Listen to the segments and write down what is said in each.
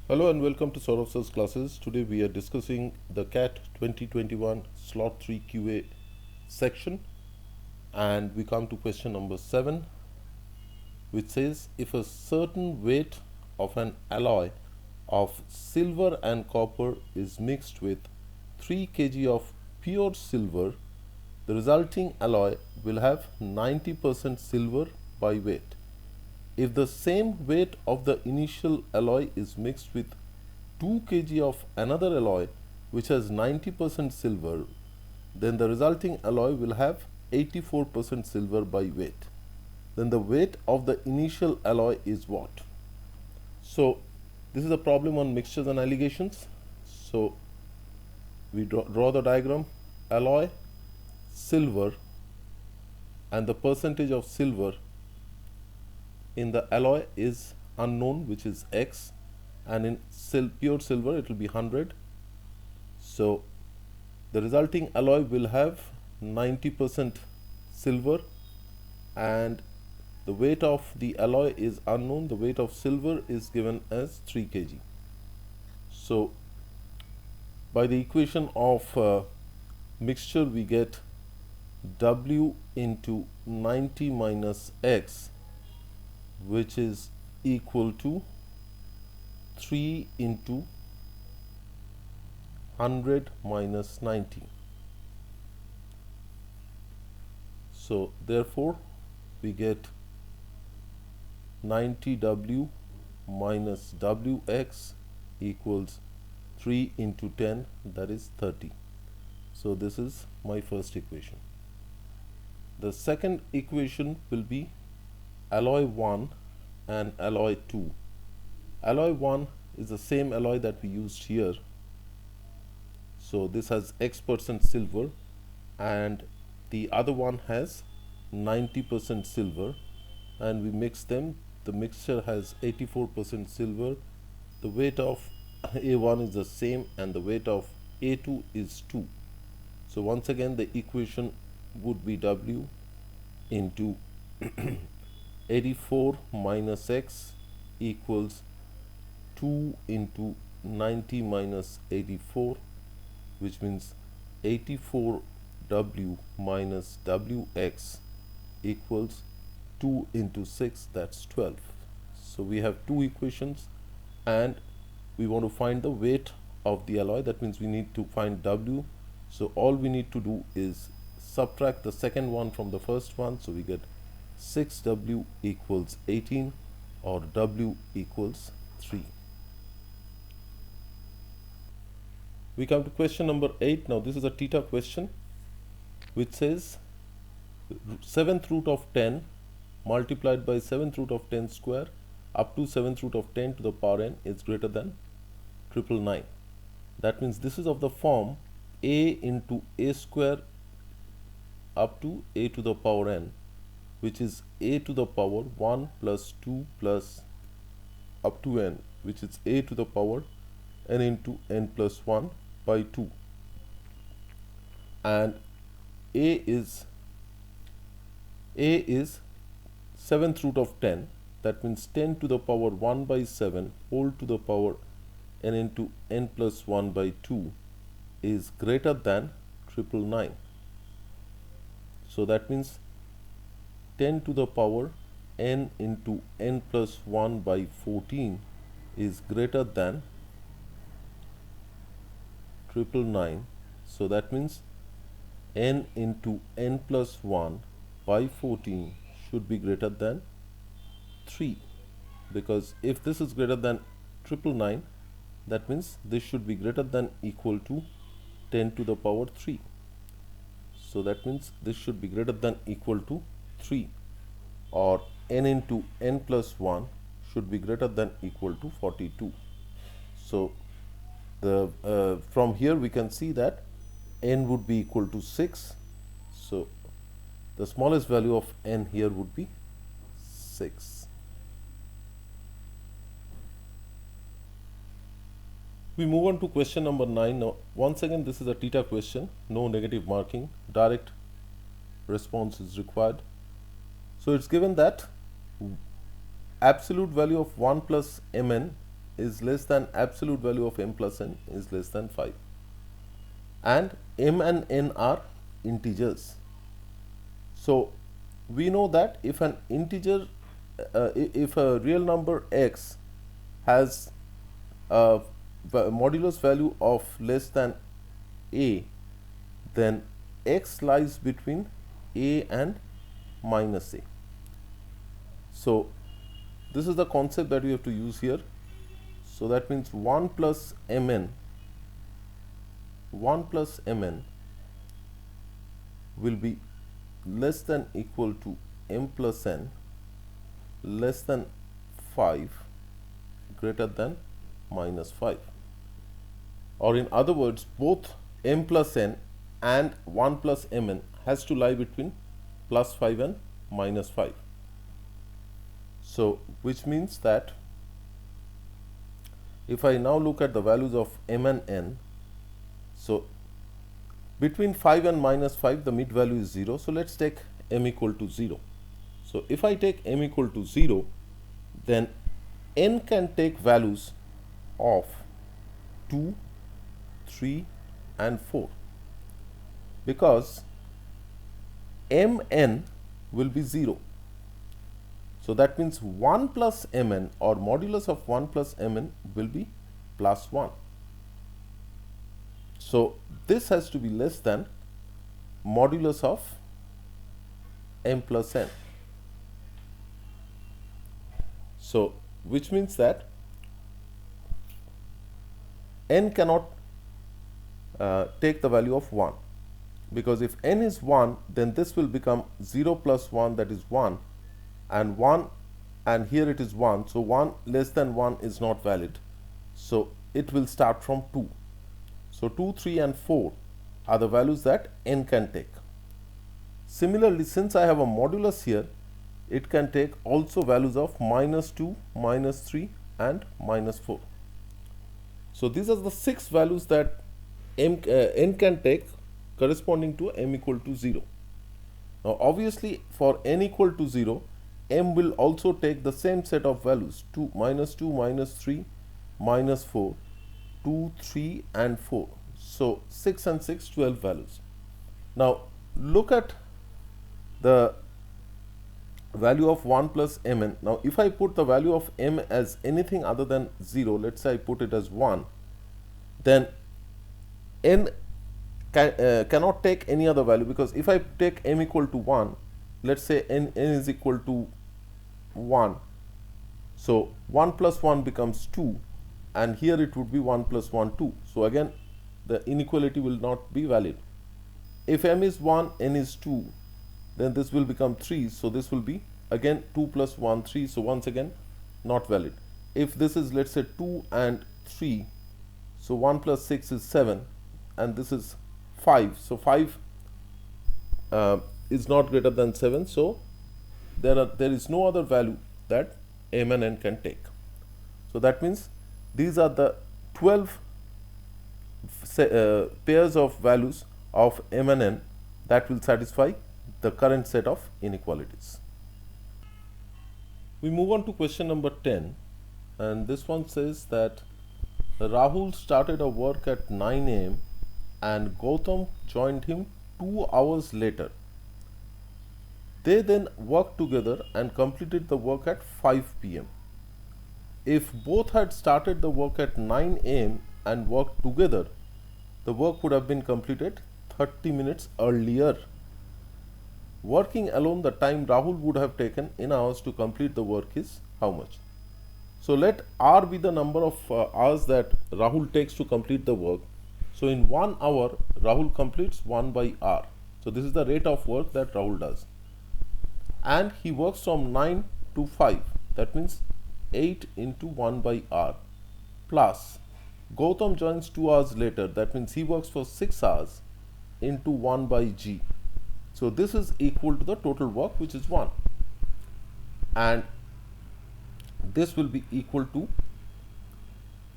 Hello and welcome to Saurav Sir's classes. Today we are discussing the CAT 2021 Slot 3 QA section, and we come to question number 7, which says if a certain weight of an alloy of silver and copper is mixed with 3 kg of pure silver, the resulting alloy will have 90% silver by weight. If the same weight of the initial alloy is mixed with 2 kg of another alloy which has 90% silver, then the resulting alloy will have 84% silver by weight. Then the weight of the initial alloy is what? So this is a problem on mixtures and alligations. So we draw the diagram. Alloy, silver, and the percentage of silver in the alloy is unknown, which is X, and in pure silver it will be 100. So the resulting alloy will have 90% silver, and the weight of the alloy is unknown. The weight of silver is given as 3 kg. So by the equation of mixture, we get W into 90 minus X, which is equal to 3 into 100 minus 90. So therefore we get 90W minus WX equals 3 into 10, that is 30. So this is my first equation. The second equation will be alloy 1 and alloy 2. Alloy 1 is the same alloy that we used here. So this has X% silver, and the other one has 90% silver, and we mix them. The mixture has 84% silver. The weight of A1 is the same, and the weight of A2 is 2. So once again the equation would be W into 84 minus X equals 2 into 90 minus 84, which means 84W minus WX equals 2 into 6, that's 12. So we have two equations, and we want to find the weight of the alloy. That means we need to find W. So all we need to do is subtract the second one from the first one. So we get 6W equals 18, or W equals 3. We come to question number 8. Now this is a theta question, which says 7th root of 10 multiplied by 7th root of 10 square up to 7th root of 10 to the power n is greater than 999. That means this is of the form a into a square up to a to the power n, which is a to the power 1 plus 2 plus up to n, which is a to the power n into n plus 1 by 2, and a is 7th root of 10. That means 10 to the power 1 by 7 whole to the power n into n plus 1 by 2 is greater than 999. So that means 10 to the power n into n plus 1 by 14 is greater than 999. So that means n into n plus 1 by 14 should be greater than 3, because if this is greater than 999, that means this should be greater than equal to 10 to the power 3. So that means this should be greater than equal to 3, or n into n plus 1 should be greater than equal to 42. So the from here we can see that n would be equal to 6. So the smallest value of n here would be 6. We move on to question number 9. Now once again this is a theta question, no negative marking, direct response is required. So it's given that absolute value of 1 plus mn is less than absolute value of m plus n is less than 5, and m and n are integers. So we know that if an integer, if a real number x has a modulus value of less than a, then x lies between a and minus a. So this is the concept that we have to use here. So that means 1 plus mn will be less than equal to m plus n less than 5 greater than minus 5, or in other words, both m plus n and 1 plus mn has to lie between plus 5 and minus 5. So which means that if I now look at the values of m and n, so between 5 and minus 5 the mid value is 0. So let's take m equal to 0. So if I take m equal to 0, then n can take values of 2, 3 and 4, because mn will be 0. So that means 1 plus mn, or modulus of 1 plus mn, will be plus 1. So this has to be less than modulus of m plus n. So which means that n cannot take the value of 1, because if n is 1, then this will become 0 plus 1, that is 1, and 1, and here it is 1. So 1 less than 1 is not valid. So it will start from 2. So 2, 3 and 4 are the values that n can take. Similarly, since I have a modulus here, it can take also values of minus 2, minus 3 and minus 4. So these are the 6 values that n can take corresponding to m equal to 0. Now obviously for n equal to 0, m will also take the same set of values, 2, minus 3, minus 4, 2, 3 and 4. So 6 and 6, 12 values. Now look at the value of 1 plus mn. Now if I put the value of m as anything other than 0, let's say I put it as 1, then n cannot take any other value, because if I take m equal to 1, let's say n is equal to 1, so 1 plus 1 becomes 2, and here it would be 1 plus 1, 2. So again the inequality will not be valid. If m is 1, n is 2, then this will become 3, so this will be again 2 plus 1, 3, so once again not valid. If this is, let's say, 2 and 3, so 1 plus 6 is 7, and this is 5, so 5 is not greater than 7, so there is no other value that m and n can take. So that means these are the 12 pairs of values of m and n that will satisfy the current set of inequalities. We move on to question number 10, and this one says that Rahul started a work at 9 a.m. and Gautam joined him 2 hours later. They then worked together and completed the work at 5 p.m. If both had started the work at 9 a.m. and worked together, the work would have been completed 30 minutes earlier. Working alone, the time Rahul would have taken in hours to complete the work is how much? So let R be the number of hours that Rahul takes to complete the work. So in 1 hour, Rahul completes 1 by R. So this is the rate of work that Rahul does. And he works from 9 to 5. That means 8 into 1 by R, plus Gautam joins 2 hours later. That means he works for 6 hours into 1 by G. So this is equal to the total work, which is 1. And this will be equal to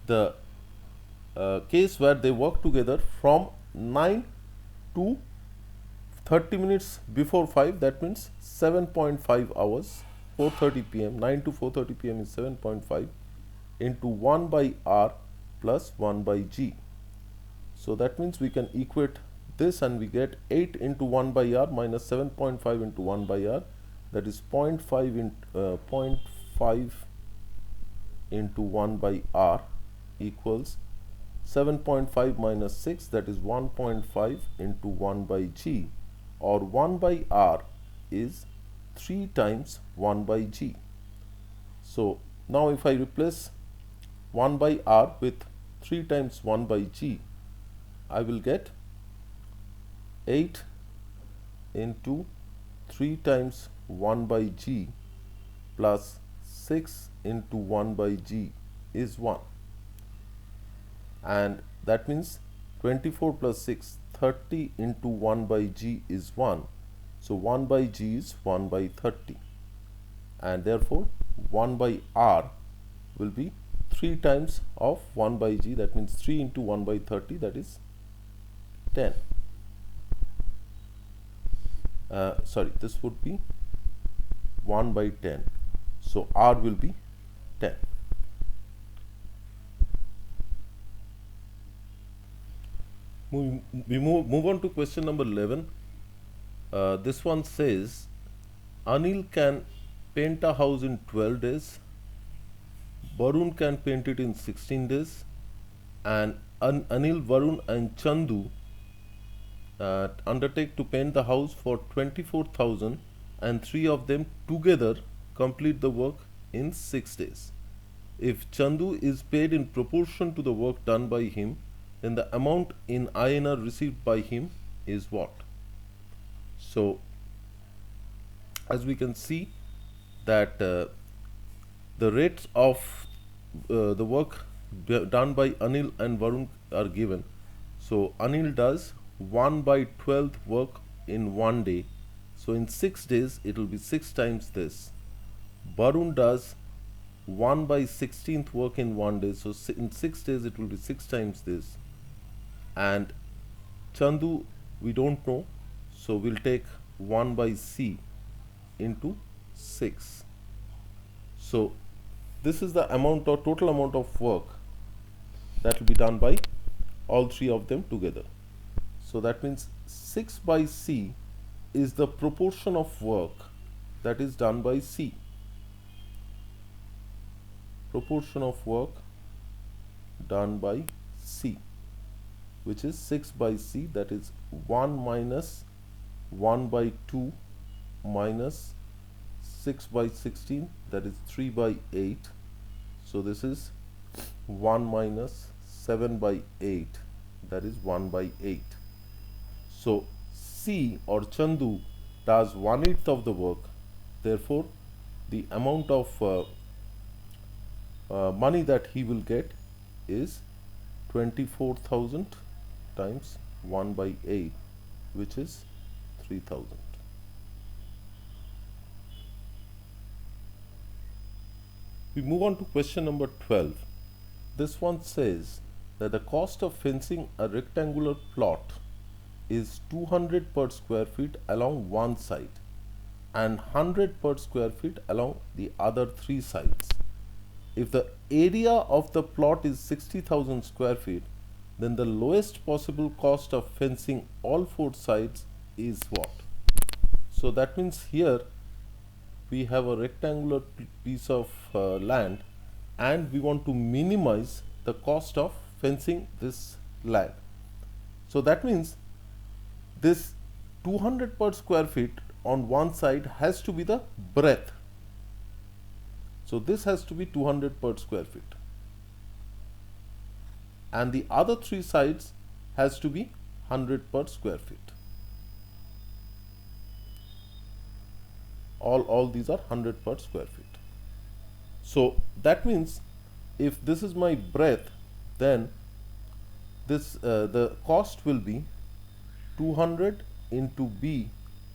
the case where they work together from 9 to 30 minutes before 5. That means 7.5 hours, 4:30 p.m. 9 to 4:30 p.m. is 7.5. into 1 by r plus 1 by g. So that means we can equate this and we get 8 into 1 by r minus 7.5 into 1 by r, that is 0.5 into 1 by r equals 7.5 minus 6, that is 1.5 into 1 by g, or 1 by r is 3 times 1 by g. So now if I replace 1 by r with 3 times 1 by g, I will get 8 into 3 times 1 by g plus 6 into 1 by g is 1. And that means 24 plus 6, 30 into 1 by g is 1. So 1 by g is 1 by 30. And therefore 1 by r will be 3 times of 1 by g, that means 3 into 1 by 30, that is 10. Sorry, this would be 1 by 10. So r will be 10. We move on to question number 11. This one says, Anil can paint a house in 12 days, Varun can paint it in 16 days, and Anil, Varun and Chandu undertake to paint the house for 24,000 and 3 of them together complete the work in 6 days. If Chandu is paid in proportion to the work done by him, then the amount in INR received by him is what? So as we can see that the rates of the work done by Anil and Varun are given. So Anil does 1 by 12th work in 1 day. So in 6 days it will be 6 times this. Varun does 1 by 16th work in 1 day. So in 6 days it will be 6 times this. And Chandu we don't know. So we'll take 1 by c into 6. So this is the amount or total amount of work that will be done by all 3 of them together. So that means 6 by c is the proportion of work that is done by c. Proportion of work done by c, which is 6 by c, that is 1 minus 1 by 2 minus 6 by 16, that is 3 by 8. So this is 1 minus 7 by 8, that is 1 by 8. So C or Chandu does 1/8 of the work. Therefore, the amount of money that he will get is 24,000 times 1 by 8, which is 3,000. We move on to question number 12. This one says that the cost of fencing a rectangular plot is 200 per square feet along one side and 100 per square feet along the other 3 sides. If the area of the plot is 60,000 square feet, then the lowest possible cost of fencing all 4 sides is what? So that means here we have a rectangular piece of land and we want to minimize the cost of fencing this land. So that means this 200 per square feet on one side has to be the breadth. So this has to be 200 per square feet. And the other 3 sides has to be 100 per square feet. All these are 100 per square feet. So that means if this is my breadth, then this the cost will be 200 into b,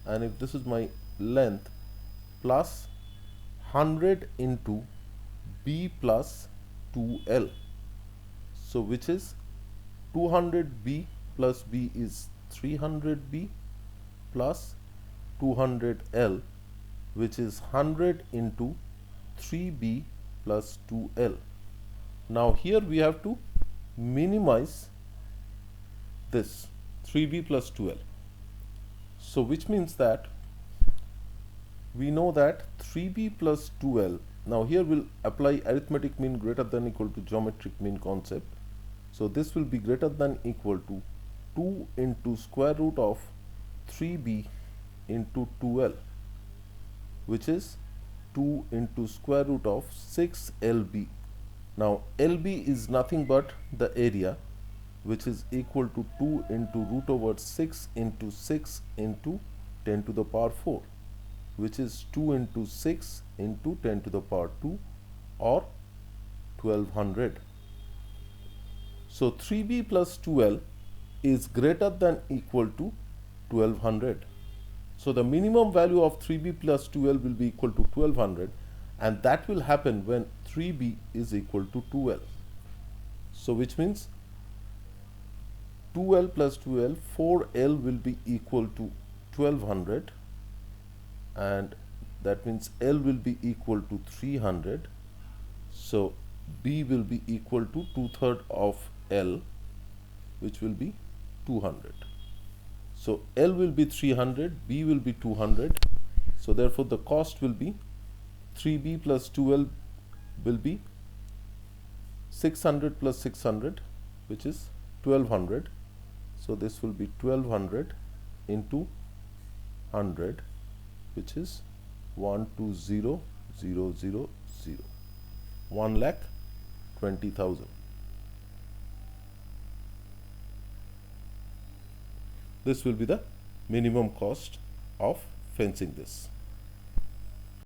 and if this is my length, plus 100 into b plus 2l. So which is 200b plus b is 300b plus 200l, which is 100 into 3b plus 2l. Now here we have to minimize this 3b plus 2l. So which means that we know that 3b plus 2l, now here we'll apply arithmetic mean greater than equal to geometric mean concept. So this will be greater than equal to 2 into square root of 3b into 2l, which is 2 into square root of 6lb. Now lb is nothing but the area, which is equal to 2 into root over 6 into 6 into 10 to the power 4, which is 2 into 6 into 10 to the power 2, or 1200. So 3b plus 2l is greater than equal to 1200. So the minimum value of 3b plus 2l will be equal to 1200, and that will happen when 3b is equal to 2l. So which means 2l plus 2l, 4l will be equal to 1200, and that means L will be equal to 300. So B will be equal to 2/3 of L, which will be 200. So L will be 300, B will be 200. So therefore the cost will be 3B plus 2L will be 600 plus 600, which is 1200. So this will be 1200 into 100, which is 120,000, 1,20,000. This will be the minimum cost of fencing this.